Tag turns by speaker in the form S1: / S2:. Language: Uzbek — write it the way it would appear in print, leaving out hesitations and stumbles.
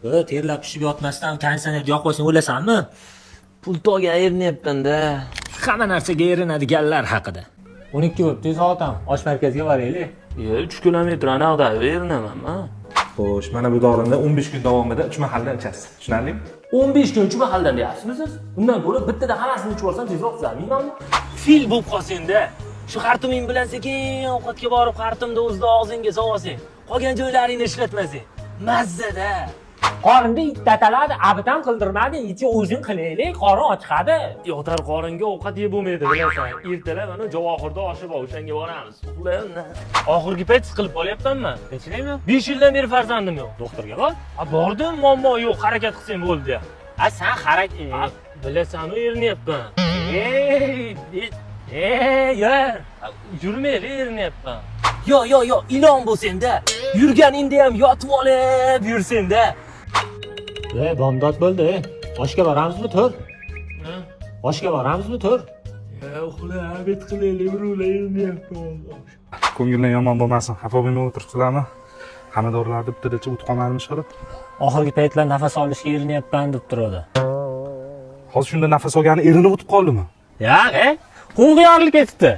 S1: Terlab pishib yotmasdan konditsionerga yoqib qo'ysang o'lasanmi?
S2: Pul to'g'an erinayapman-da.
S1: Hamma narsaga erinadiganlar haqida. 12 bo'pti, soat ham osh markaziga boraylik.
S2: 3 kilometr anayoqda erinaman-a.
S3: Xo'sh, mana bu dorini 15 kun davomida 3 mahaldan ichasiz. Tushunarlimi?
S2: 15 kun 3 mahaldan deyapsizmi siz? Undan ko'ra bittada hammasini ichib olsam tezroq tuzalmaymanmi?
S1: Fil bo'lib qolsang-da. Shu xartuming bilan sekin ovqatga borib xartumni o'zida og'zingga solsang, qolgan joylaringni ishlatmasang, mazzada. Qorinda ittataladi, abidan qildirmading, ichi o'zing qilaylik, qorin ochadi.
S2: Yotar qoringa ovqat yeb bo'lmaydi, bilasan. Ertalab mana Javohirda oshi bor, o'shanga boramiz. Uxlayman.
S1: Oxirgi payt siqilib qolyapmanmi? Kechiraymi? 5 yildan beri farzandim yo'q. Doktorga bor. Bordim, muammo yo'q, harakat qilsang bo'ldi deya. Sen harakat,
S2: Bilasan-ku erinyapman.
S1: yur.
S2: Yurmayli erinyapman.
S1: Yo, ilon bo'lsang-da, yurganingda ham yotib olib yursang-da. Bomdod bo'ldi. Oshga boramizmi, tur? Oshga boramizmi, tur?
S2: Uxla, abid qilaylik, birovlar erinyapman.
S3: Ko'ngildan yomon bo'lmasin. Xafa bo'lmay o'tiribsizlarmi? Hamma dorilarni bittadacha o't qolmadimi chiqarib?
S1: Oxirgi paytlar nafas olishga erinayapman deb turadi.
S3: Hozir shunda nafas olgani erinib o'tib qoldimi?
S1: Quvg'i yorilib ketibdi.